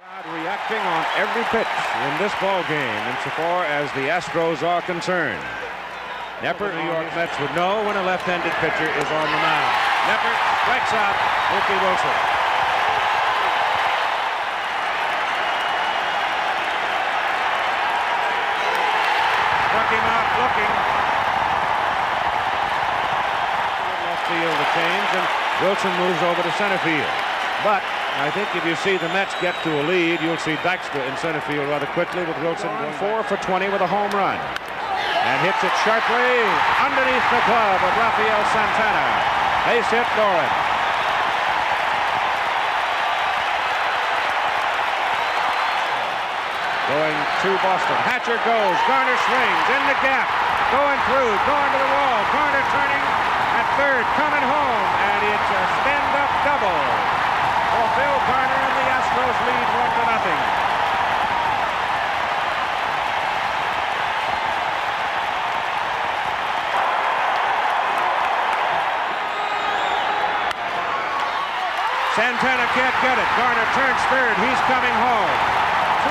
Reacting on every pitch in this ball game insofar as the Astros are concerned. Nepper, New York Mets would know when a left-handed pitcher is on the mound. Nepper strikes out Mookie Wilson. Struck him out looking. Left field to change, and Wilson moves over to center field. But I think if you see the Mets get to a lead, you'll see Dykstra in center field rather quickly, with Wilson going 4 for 20 with a home run. And hits it sharply underneath the glove of Rafael Santana. Base hit Doran. Going to Boston. Hatcher goes. Garner swings in the gap. Going through. Going to the wall. Garner turning at third. Coming home. And it's a stand-up double. For Bill Garner, and the Astros lead 1-0. Santana can't get it. Garner turns third. He's coming home.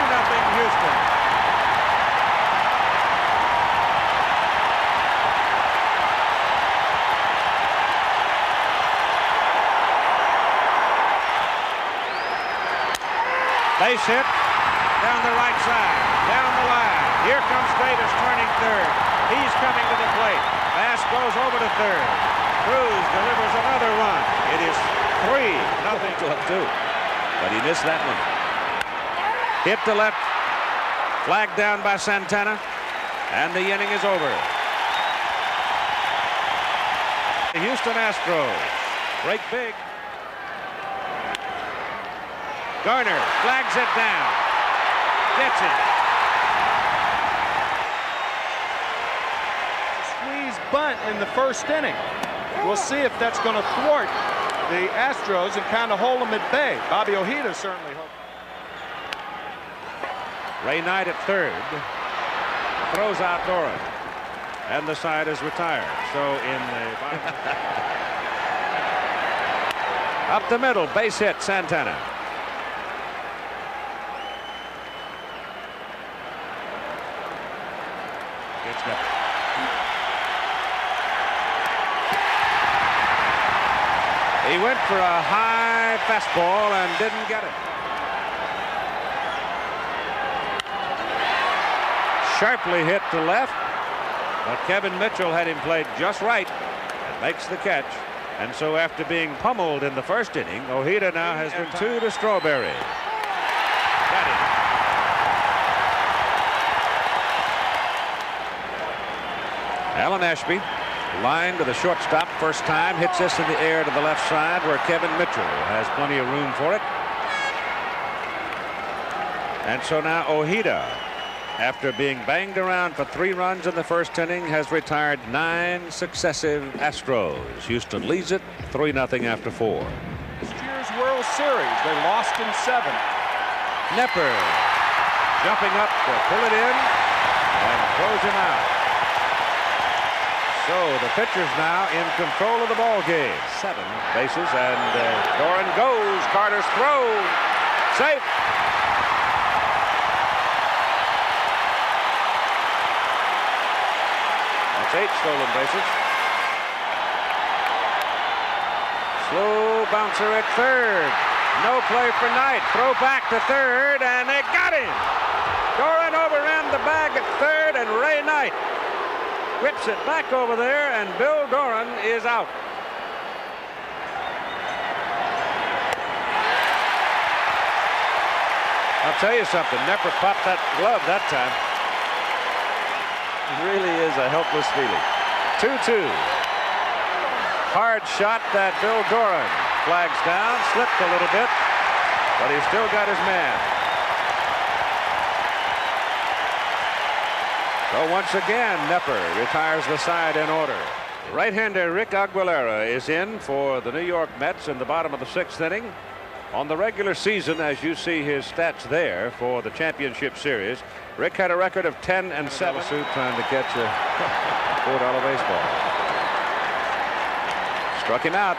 2-0 Houston. Base hit down the right side, down the line. Here comes Davis turning third. He's coming to the plate. Bass goes over to third. Cruz delivers another run. It is 3-0 to 2. But he missed that one. Hit to left. Flagged down by Santana. And the inning is over. The Houston Astros break big. Garner flags it down. Gets it. Squeeze bunt in the first inning. We'll see if that's going to thwart the Astros and kind of hold them at bay. Bobby Ojeda certainly hopes. Ray Knight at third. Throws out Doran. And the side is retired. So in the up the middle, base hit Santana. He went for a high fastball and didn't get it. Sharply hit to left, but Kevin Mitchell had him played just right and makes the catch. And so after being pummeled in the first inning, Ojeda now has been 2 to Strawberry. Got it. Alan Ashby, line to the shortstop, first time, hits this in the air to the left side where Kevin Mitchell has plenty of room for it. And so now Ojeda, after being banged around for 3 runs in the first inning, has retired 9 successive Astros. Houston leads it 3-0 after 4. This year's World Series, they lost in 7. Nepper jumping up to pull it in and throws him out. So the pitcher's now in control of the ball game. 7 bases, and Doran goes. Carter's throw. Safe. That's 8 stolen bases. Slow bouncer at third. No play for Knight. Throw back to third, and they got him. Doran overran the bag at third, and Ray Knight whips it back over there, and Bill Doran is out. I'll tell you something. Nepper popped that glove that time. It really is a helpless feeling. 2-2. Hard shot that Bill Doran flags down, slipped a little bit, but he's still got his man. So once again, Nepper retires the side in order. Right-hander Rick Aguilera is in for the New York Mets in the bottom of the 6th inning. On the regular season, as you see his stats there for the championship series, Rick had a record of 10-7. Suit trying to catch a $4 baseball. Struck him out.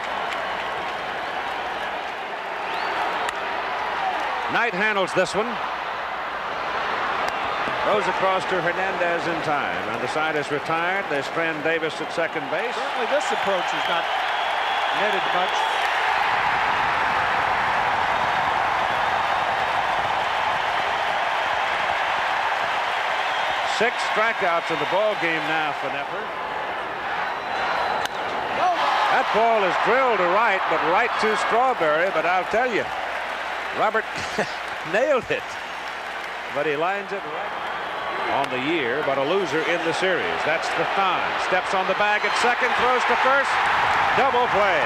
Knight handles this one. Throws across to Hernandez in time, and the side is retired. There's Fran Davis at second base. Certainly this approach is not netted much. Six strikeouts in the ball game now for Knepper. That ball is drilled to right, but right to Strawberry. But I'll tell you, Robert nailed it. But he lines it right on the year, but a loser in the series. That's the Thon. Steps on the bag at second, throws to first. Double play.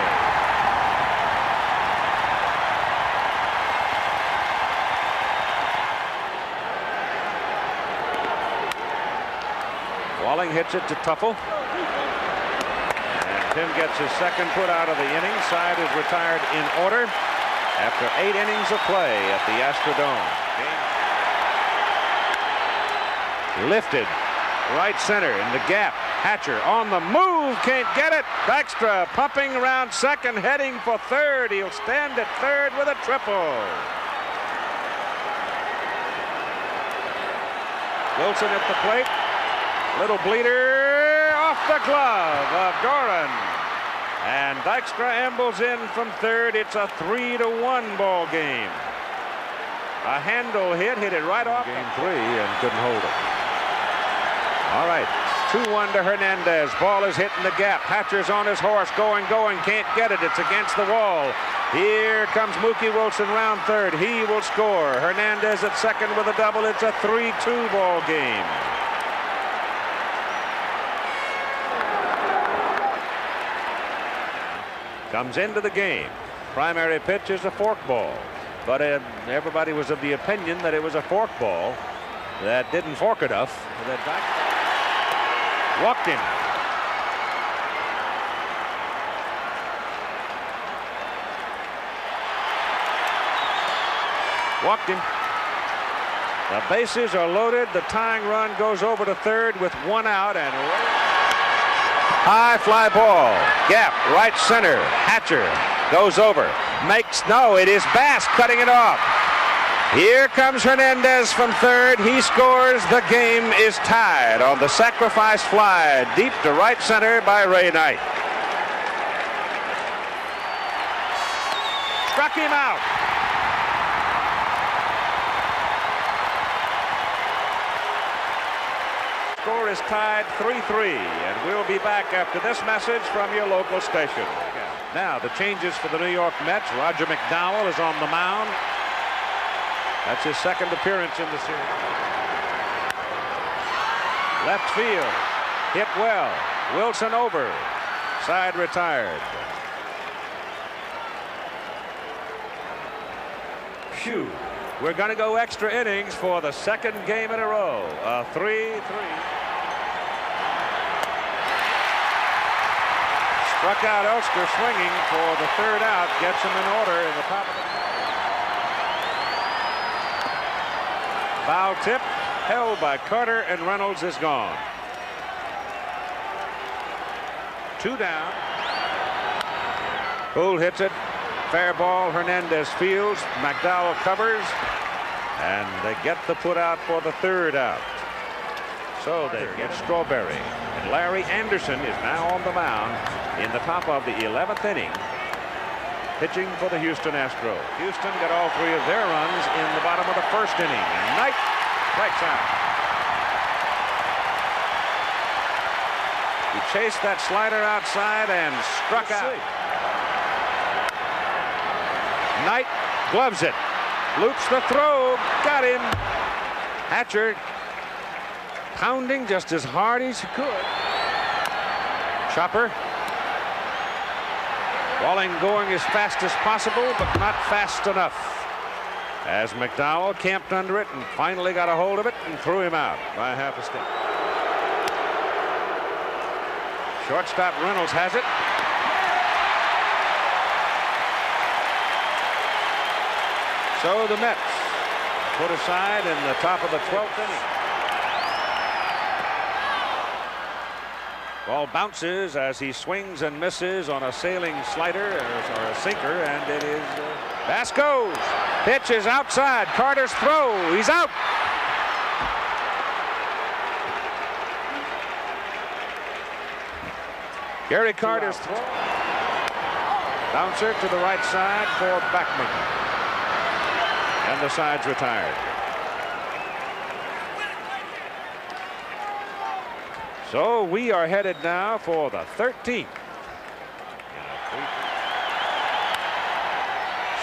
Walling hits it to Tuffle. And Tim gets his second put out of the inning. Side is retired in order after 8 innings of play at the Astrodome. Lifted right center in the gap. Hatcher on the move, can't get it. Dykstra pumping around second, heading for third. He'll stand at third with a triple. Wilson at the plate. Little bleeder off the glove of Doran. And Dykstra ambles in from third. It's a 3-1 ball game. A handle hit it right off game 3 and couldn't hold it. All right, 2-1 to Hernandez. Ball is hit in the gap. Hatcher's on his horse, going, can't get it. It's against the wall. Here comes Mookie Wilson round third. He will score. Hernandez at second with a double. It's a 3-2 ball game. Comes into the game. Primary pitch is a fork ball, but everybody was of the opinion that it was a fork ball that didn't fork enough. Walked him. Walked him. The bases are loaded. The tying run goes over to third with 1 out, and high fly ball. Gap right center. Hatcher goes over. It is Bass cutting it off. Here comes Hernandez from third. He scores. The game is tied on the sacrifice fly deep to right center by Ray Knight. Struck him out. Score is tied 3-3, and we'll be back after this message from your local station. Now the changes for the New York Mets. Roger McDowell is on the mound. That's his second appearance in the series. Left field. Hit well. Wilson over. Side retired. Phew. We're going to go extra innings for the second game in a row. A 3-3. Struck out Elster swinging for the third out. Gets him in order in the top of the foul tip, held by Carter, and Reynolds is gone. 2 down. Poole hits it. Fair ball. Hernandez fields. McDowell covers. And they get the put out for the third out. So they get Strawberry. And Larry Anderson is now on the mound in the top of the 11th inning, pitching for the Houston Astros. Houston got all 3 of their runs in the bottom of the first inning. And Knight strikes out. He chased that slider outside and struck out. Knight gloves it. Loops the throw. Got him. Hatcher pounding just as hard as he could. Chopper. Walling going as fast as possible, but not fast enough. As McDowell camped under it and finally got a hold of it and threw him out by half a step. Shortstop Reynolds has it. So the Mets put aside in the top of the 12th inning. Ball bounces as he swings and misses on a sailing slider or a sinker, and it is Bass goes. Pitch is outside. Carter's throw. He's out. Gary Carter's throw. Bouncer to the right side for Backman. And the side's retired. So we are headed now for the 13th.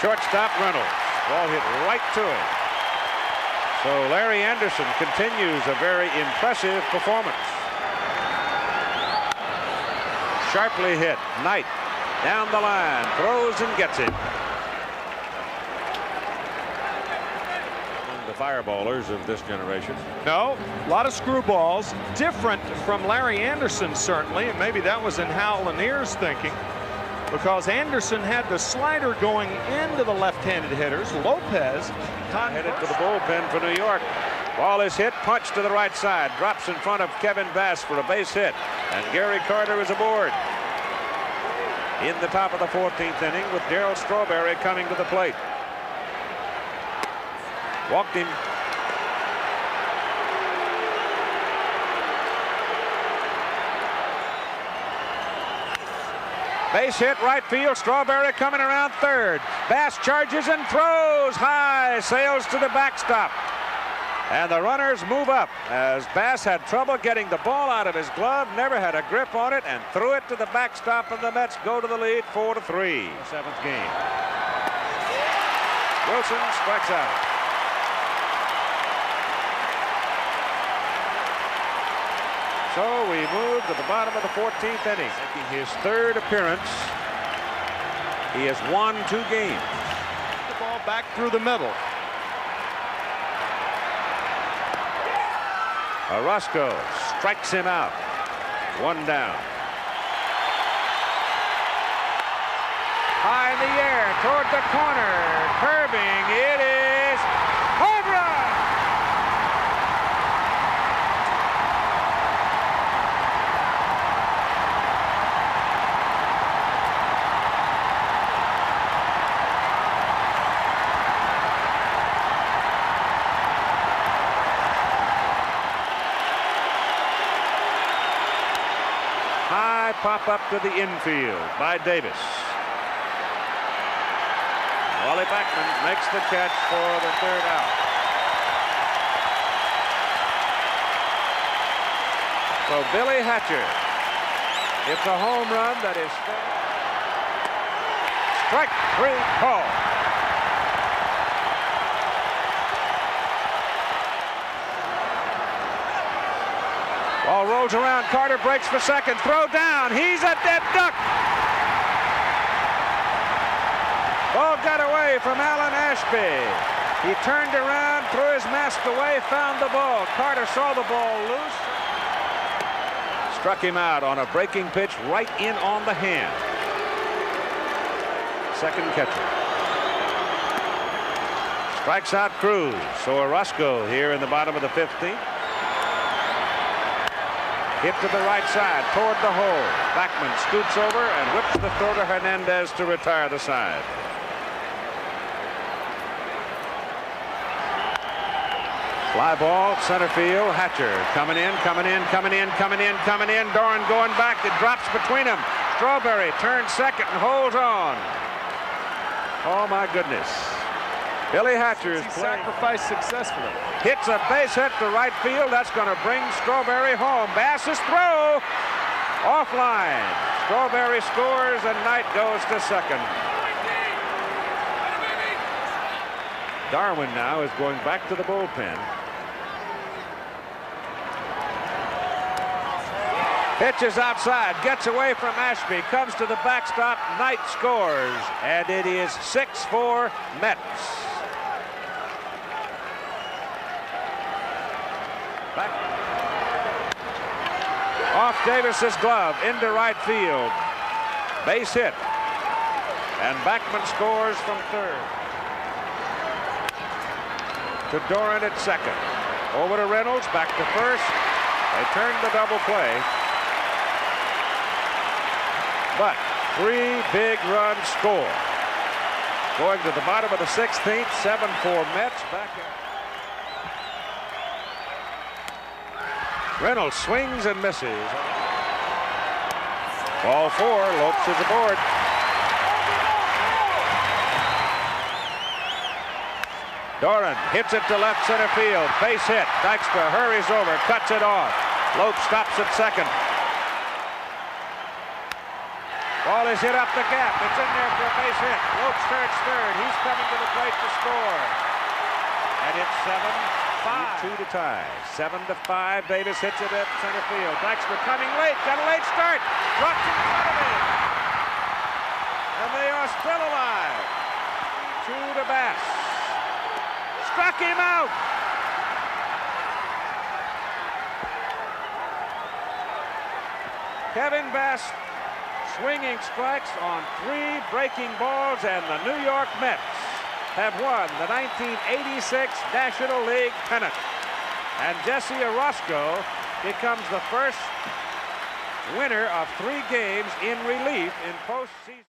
Shortstop Reynolds. Ball hit right to him. So Larry Anderson continues a very impressive performance. Sharply hit. Knight down the line. Throws and gets it. The fireballers of this generation. No, a lot of screwballs. Different from Larry Anderson, certainly, and maybe that was in Hal Lanier's thinking, because Anderson had the slider going into the left-handed hitters. Lopez headed to the bullpen for New York. Ball is hit, punch to the right side, drops in front of Kevin Bass for a base hit, and Gary Carter is aboard. In the top of the 14th inning with Darryl Strawberry coming to the plate. Walked him. Base hit right field. Strawberry coming around third. Bass charges and throws high. Sails to the backstop. And the runners move up as Bass had trouble getting the ball out of his glove. Never had a grip on it and threw it to the backstop, and the Mets go to the lead 4-3. Seventh game. Wilson strikes out. So we move to the bottom of the 14th inning. Making his third appearance. He has won 2 games. The ball back through the middle. Orozco strikes him out. 1 down. High in the air toward the corner. Curving. It is home run. Pop up to the infield by Davis. Wally Backman makes the catch for the 3rd out. So Billy Hatcher, it's a home run that is strike 3 call. Ball rolls around. Carter breaks for second. Throw down. He's a dead duck. Ball got away from Alan Ashby. He turned around, threw his mask away, found the ball. Carter saw the ball loose. Struck him out on a breaking pitch right in on the hand. Second catcher. Strikes out Cruz. So Orozco here in the bottom of the 15th. Hit to the right side toward the hole. Backman scoots over and whips the throw to Hernandez to retire the side. Fly ball, center field. Hatcher coming in, coming in, coming in, coming in, coming in. Doran going back. It drops between them. Strawberry turns second and holds on. Oh my goodness. Billy Hatcher is sacrificed successfully. Hits a base hit to right field. That's going to bring Strawberry home. Bass's throw offline. Strawberry scores and Knight goes to second. Darwin now is going back to the bullpen. Pitches outside, gets away from Ashby, comes to the backstop. Knight scores, and it is 6-4 Mets. Back. Off Davis's glove into right field. Base hit. And Backman scores from third. To Doran at second. Over to Reynolds, back to first. They turn the double play. but 3 big runs scored. Going to the bottom of the 16th, 7-4 Mets. Back in. Reynolds swings and misses. Ball 4, Lopes is aboard. Doran hits it to left center field. Base hit. Dykstra hurries over, cuts it off. Lopes stops at second. Ball is hit up the gap. It's in there for a base hit. Lopes turns third. He's coming to the plate to score. And it's 7-5. 2 to tie. 7-5. Davis hits it at center field. Dykstra coming late. Got a late start. Drops in front of him. And they are still alive. 2 to Bass. Struck him out. Kevin Bass swinging strikes on 3 breaking balls, and the New York Mets have won the 1986 National League pennant. And Jesse Orozco becomes the first winner of 3 games in relief in postseason.